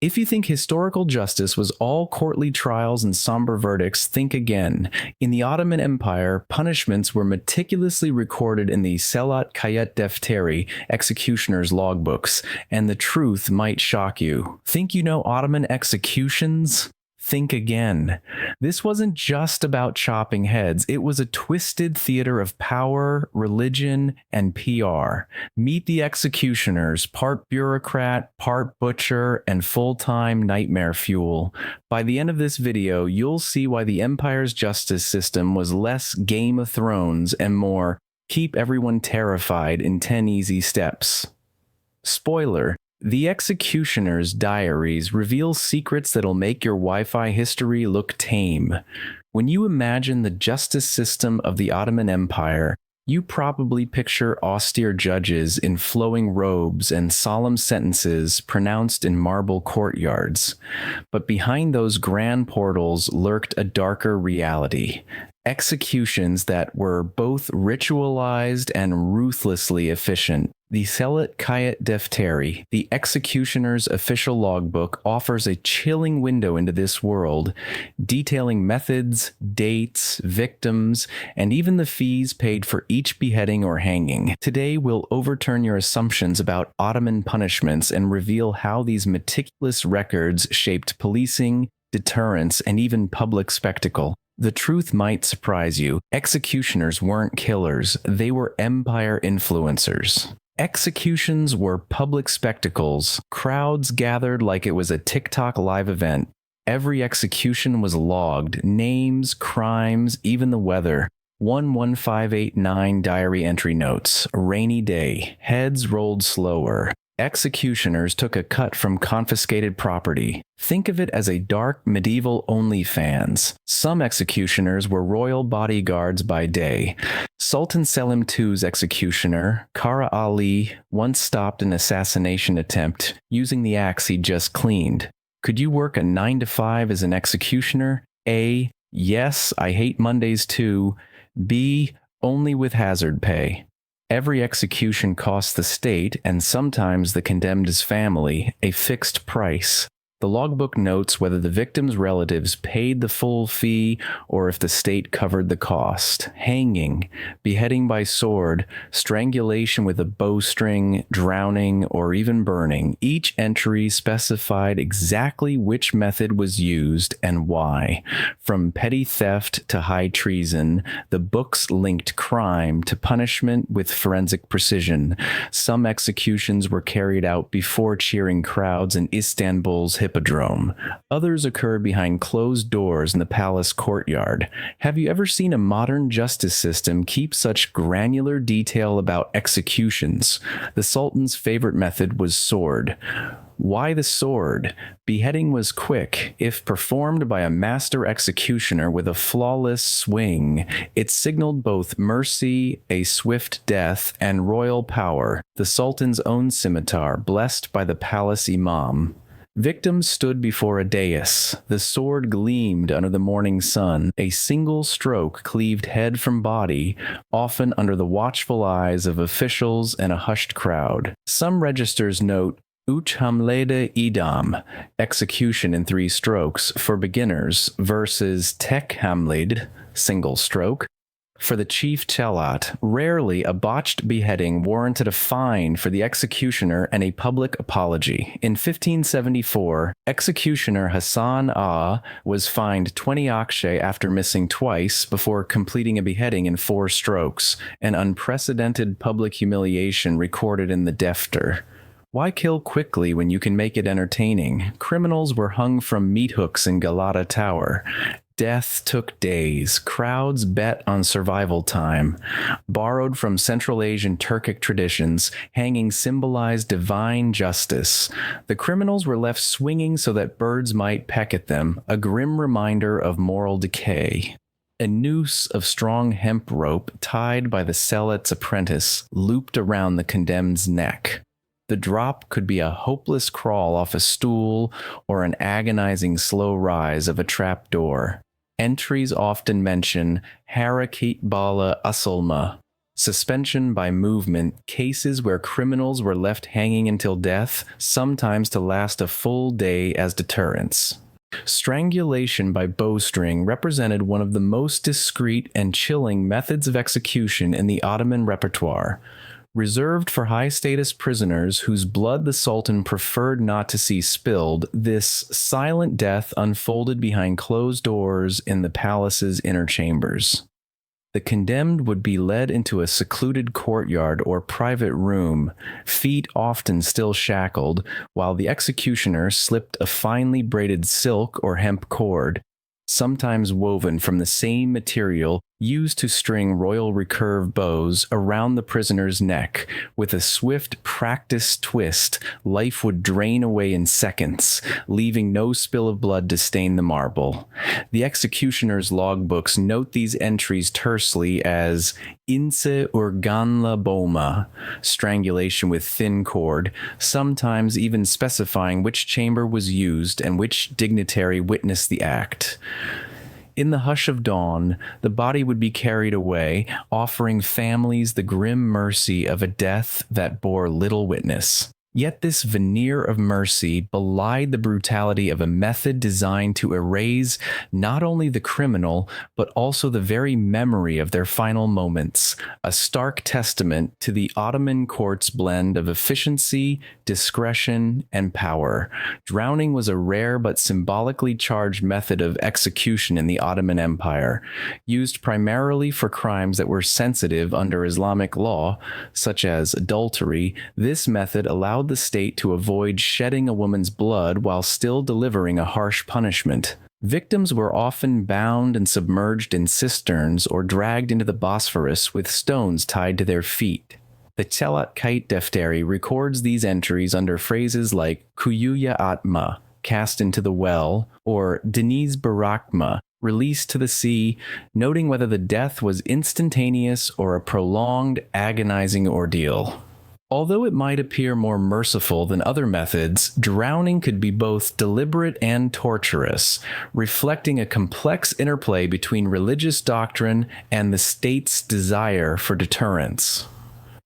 If you think historical justice was all courtly trials and somber verdicts, think again. In the Ottoman Empire, punishments were meticulously recorded in the Selat Kayet Defteri, executioner's logbooks, and the truth might shock you. Think you know Ottoman executions? Think again. This wasn't just about chopping heads. It was a twisted theater of power, religion, and PR. Meet the executioners, part bureaucrat, part butcher, and full-time nightmare fuel. By the end of this video, you'll see why the empire's justice system was less Game of Thrones and more keep everyone terrified in 10 easy steps. Spoiler. The executioner's diaries reveal secrets that'll make your Wi-Fi history look tame. When you imagine the justice system of the Ottoman Empire, you probably picture austere judges in flowing robes and solemn sentences pronounced in marble courtyards. But behind those grand portals lurked a darker reality. Executions that were both ritualized and ruthlessly efficient. The Selat Kayet Defteri, the executioner's official logbook, offers a chilling window into this world, detailing methods, dates, victims, and even the fees paid for each beheading or hanging. Today, we'll overturn your assumptions about Ottoman punishments and reveal how these meticulous records shaped policing, deterrence, and even public spectacle. The truth might surprise you. Executioners weren't killers, they were empire influencers. Executions were public spectacles. Crowds gathered like it was a TikTok live event. Every execution was logged. Names, crimes, even the weather. 11589 diary entry notes. A rainy day. Heads rolled slower. Executioners took a cut from confiscated property. Think of it as a dark medieval OnlyFans. Some executioners were royal bodyguards by day. Sultan Selim II's executioner, Kara Ali, once stopped an assassination attempt using the axe he'd just cleaned. Could you work a 9-to-5 as an executioner? A. Yes, I hate Mondays too. B. Only with hazard pay. Every execution costs the state, and sometimes the condemned's family, a fixed price. The logbook notes whether the victim's relatives paid the full fee or if the state covered the cost. Hanging, beheading by sword, strangulation with a bowstring, drowning, or even burning. Each entry specified exactly which method was used and why. From petty theft to high treason, the books linked crime to punishment with forensic precision. Some executions were carried out before cheering crowds in Istanbul's Hippodrome. Others occurred behind closed doors in the palace courtyard. Have you ever seen a modern justice system keep such granular detail about executions? The Sultan's favorite method was sword. Why the sword? Beheading was quick. If performed by a master executioner with a flawless swing, it signaled both mercy, a swift death, and royal power, the Sultan's own scimitar, blessed by the palace imam. Victims stood before a dais. The sword gleamed under the morning sun. A single stroke cleaved head from body, often under the watchful eyes of officials and a hushed crowd. Some registers note Uch hamlede idam, execution in 3 strokes for beginners, versus tek hamled, single stroke, for the chief chelat. Rarely, a botched beheading warranted a fine for the executioner and a public apology. In 1574, executioner Hassan Ah was fined 20 akshay after missing twice before completing a beheading in 4 strokes, an unprecedented public humiliation recorded in the Defter. Why kill quickly when you can make it entertaining? Criminals were hung from meat hooks in Galata Tower. Death took days. Crowds bet on survival time. Borrowed from Central Asian Turkic traditions, hanging symbolized divine justice. The criminals were left swinging so that birds might peck at them, a grim reminder of moral decay. A noose of strong hemp rope tied by the zealot's apprentice looped around the condemned's neck. The drop could be a hopeless crawl off a stool or an agonizing slow rise of a trapdoor. Entries often mention Harakit Bala Asulma, Suspension by movement, cases where criminals were left hanging until death, sometimes to last a full day as deterrence. Strangulation by bowstring represented one of the most discreet and chilling methods of execution in the Ottoman repertoire. Reserved for high-status prisoners whose blood the Sultan preferred not to see spilled, this silent death unfolded behind closed doors in the palace's inner chambers. The condemned would be led into a secluded courtyard or private room, feet often still shackled, while the executioner slipped a finely braided silk or hemp cord, sometimes woven from the same material used to string royal recurve bows around the prisoner's neck. With a swift, practiced twist, life would drain away in seconds, leaving no spill of blood to stain the marble. The executioner's logbooks note these entries tersely as inse urganla boma, strangulation with thin cord, sometimes even specifying which chamber was used and which dignitary witnessed the act. In the hush of dawn, the body would be carried away, offering families the grim mercy of a death that bore little witness. Yet this veneer of mercy belied the brutality of a method designed to erase not only the criminal, but also the very memory of their final moments, a stark testament to the Ottoman court's blend of efficiency, discretion, and power. Drowning was a rare but symbolically charged method of execution in the Ottoman Empire, used primarily for crimes that were sensitive under Islamic law, such as adultery. This method allowed the state to avoid shedding a woman's blood while still delivering a harsh punishment. Victims were often bound and submerged in cisterns or dragged into the Bosphorus with stones tied to their feet. The Selat Kayıt Defteri records these entries under phrases like kuyuya atma, cast into the well, or deniz bırakma, released to the sea, noting whether the death was instantaneous or a prolonged, agonizing ordeal. Although it might appear more merciful than other methods, drowning could be both deliberate and torturous, reflecting a complex interplay between religious doctrine and the state's desire for deterrence.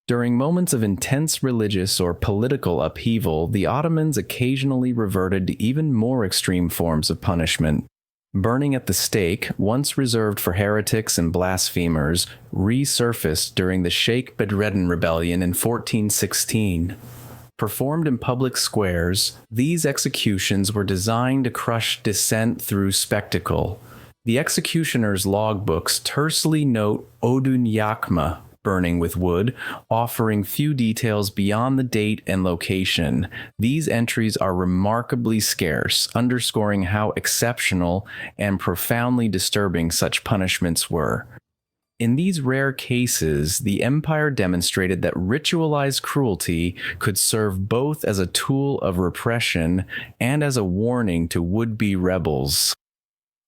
During moments of intense religious or political upheaval, the Ottomans occasionally reverted to even more extreme forms of punishment. Burning at the stake, once reserved for heretics and blasphemers, resurfaced during the Sheikh Bedreddin Rebellion in 1416. Performed in public squares, these executions were designed to crush dissent through spectacle. The executioner's logbooks tersely note odun yakma, burning with wood, offering few details beyond the date and location. These entries are remarkably scarce, underscoring how exceptional and profoundly disturbing such punishments were. In these rare cases, the empire demonstrated that ritualized cruelty could serve both as a tool of repression and as a warning to would-be rebels.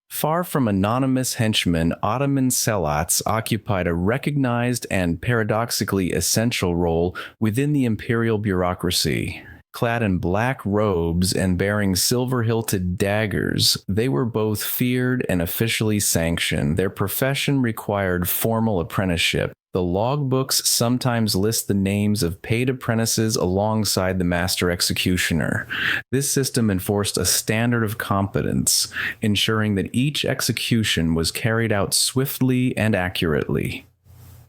Far from anonymous henchmen, Ottoman selats occupied a recognized and paradoxically essential role within the imperial bureaucracy. Clad in black robes and bearing silver-hilted daggers, they were both feared and officially sanctioned. Their profession required formal apprenticeship. The logbooks sometimes list the names of paid apprentices alongside the master executioner. This system enforced a standard of competence, ensuring that each execution was carried out swiftly and accurately.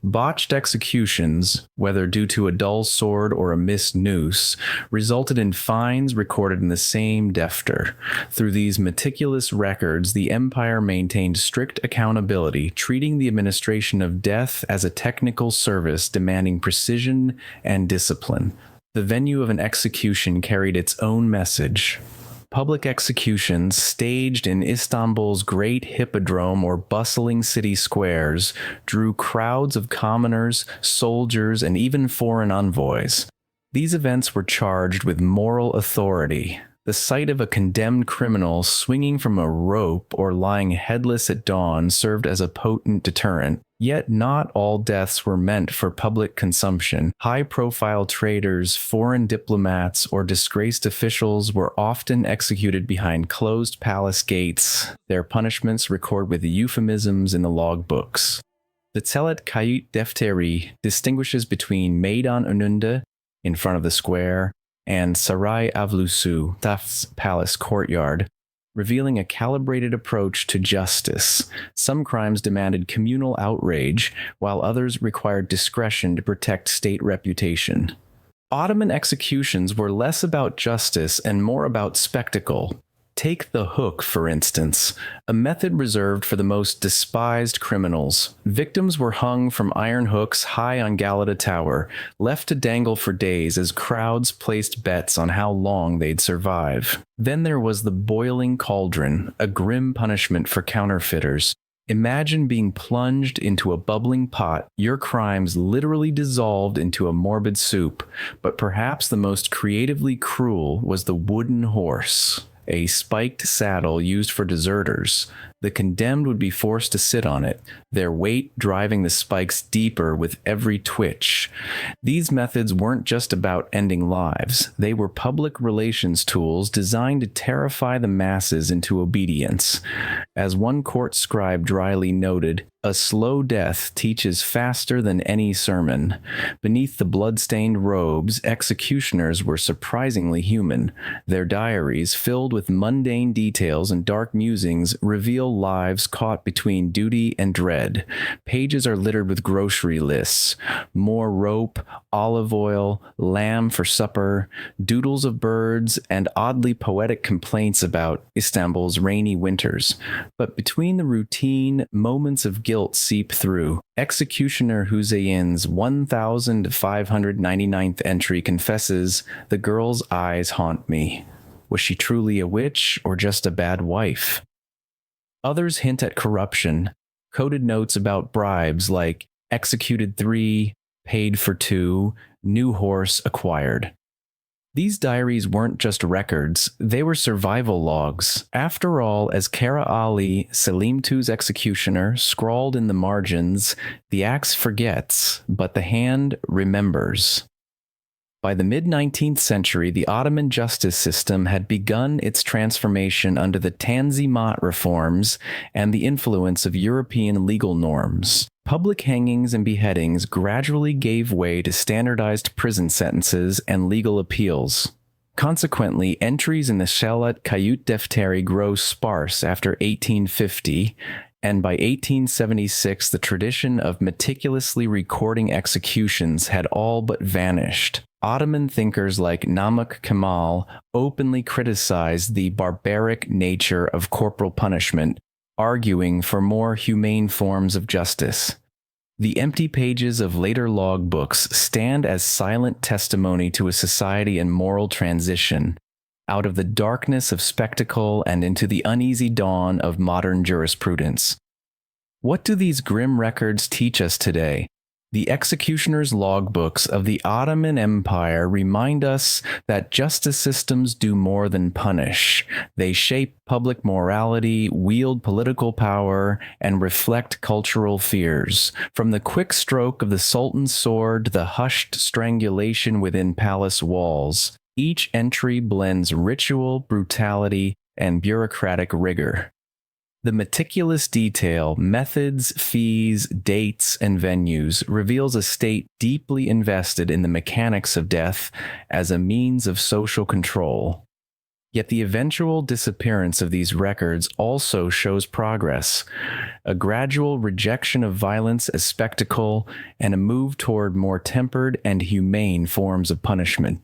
Botched executions, whether due to a dull sword or a missed noose, resulted in fines recorded in the same defter. Through these meticulous records, the empire maintained strict accountability, treating the administration of death as a technical service demanding precision and discipline. The venue of an execution carried its own message. Public executions, staged in Istanbul's great hippodrome or bustling city squares, drew crowds of commoners, soldiers, and even foreign envoys. These events were charged with moral authority. The sight of a condemned criminal swinging from a rope or lying headless at dawn served as a potent deterrent. Yet not all deaths were meant for public consumption. High-profile traitors, foreign diplomats, or disgraced officials were often executed behind closed palace gates. Their punishments recorded with euphemisms in the logbooks. The Tselet Kayut Defteri distinguishes between Meydan Önünde, in front of the square, and Saray Avlusu, Taft's palace courtyard, revealing a calibrated approach to justice. Some crimes demanded communal outrage, while others required discretion to protect state reputation. Ottoman executions were less about justice and more about spectacle. Take the hook, for instance, a method reserved for the most despised criminals. Victims were hung from iron hooks high on Galata Tower, left to dangle for days as crowds placed bets on how long they'd survive. Then there was the boiling cauldron, a grim punishment for counterfeiters. Imagine being plunged into a bubbling pot, your crimes literally dissolved into a morbid soup. But perhaps the most creatively cruel was the wooden horse, a spiked saddle used for deserters. The condemned would be forced to sit on it, their weight driving the spikes deeper with every twitch. These methods weren't just about ending lives. They were public relations tools designed to terrify the masses into obedience. As one court scribe dryly noted, "A slow death teaches faster than any sermon." Beneath the blood-stained robes, executioners were surprisingly human. Their diaries, filled with mundane details and dark musings, reveal lives caught between duty and dread. Pages are littered with grocery lists: more rope, olive oil, lamb for supper, doodles of birds, and oddly poetic complaints about Istanbul's rainy winters. But between the routine, moments of guilt seep through. Executioner Hussein's 1599th entry confesses, "The girl's eyes haunt me." Was she truly a witch or just a bad wife? Others hint at corruption, coded notes about bribes like executed 3, paid for 2, new horse acquired. These diaries weren't just records, they were survival logs. After all, as Kara Ali, Selim II's executioner, scrawled in the margins, "The axe forgets, but the hand remembers." By the mid-19th century, the Ottoman justice system had begun its transformation under the Tanzimat reforms and the influence of European legal norms. Public hangings and beheadings gradually gave way to standardized prison sentences and legal appeals. Consequently, entries in the Tselet Kayut Defteri grow sparse after 1850, and by 1876 the tradition of meticulously recording executions had all but vanished. Ottoman thinkers like Namık Kemal openly criticized the barbaric nature of corporal punishment, arguing for more humane forms of justice. The empty pages of later logbooks stand as silent testimony to a society in moral transition, out of the darkness of spectacle and into the uneasy dawn of modern jurisprudence. What do these grim records teach us today? The executioner's logbooks of the Ottoman Empire remind us that justice systems do more than punish. They shape public morality, wield political power, and reflect cultural fears. From the quick stroke of the Sultan's sword to the hushed strangulation within palace walls, each entry blends ritual, brutality, and bureaucratic rigor. The meticulous detail, methods, fees, dates, and venues reveals a state deeply invested in the mechanics of death as a means of social control. Yet the eventual disappearance of these records also shows progress, a gradual rejection of violence as spectacle, and a move toward more tempered and humane forms of punishment.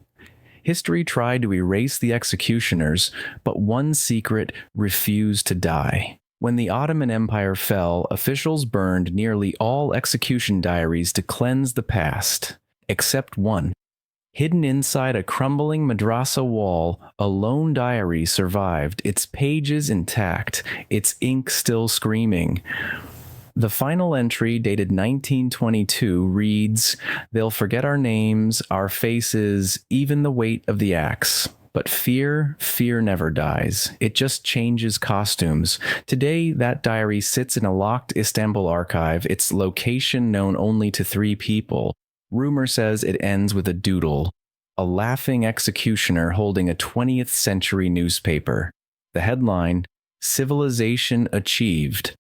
History tried to erase the executioners, but one secret refused to die. When the Ottoman Empire fell, officials burned nearly all execution diaries to cleanse the past, except one. Hidden inside a crumbling madrasa wall, a lone diary survived, its pages intact, its ink still screaming. The final entry, dated 1922, reads, "They'll forget our names, our faces, even the weight of the axe. But fear never dies. It just changes costumes." Today, that diary sits in a locked Istanbul archive, its location known only to 3 people. Rumor says it ends with a doodle, a laughing executioner holding a 20th century newspaper. The headline, "Civilization Achieved."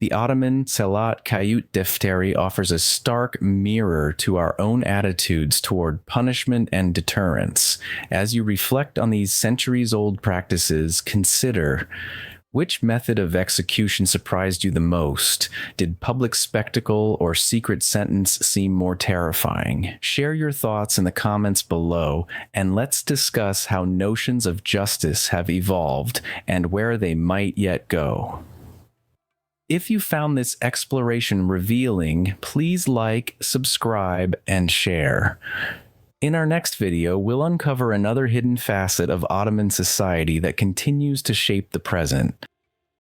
The Ottoman Selat Kayut Defteri offers a stark mirror to our own attitudes toward punishment and deterrence. As you reflect on these centuries-old practices, consider: which method of execution surprised you the most? Did public spectacle or secret sentence seem more terrifying? Share your thoughts in the comments below, and let's discuss how notions of justice have evolved and where they might yet go. If you found this exploration revealing, please like, subscribe, and share. In our next video, we'll uncover another hidden facet of Ottoman society that continues to shape the present.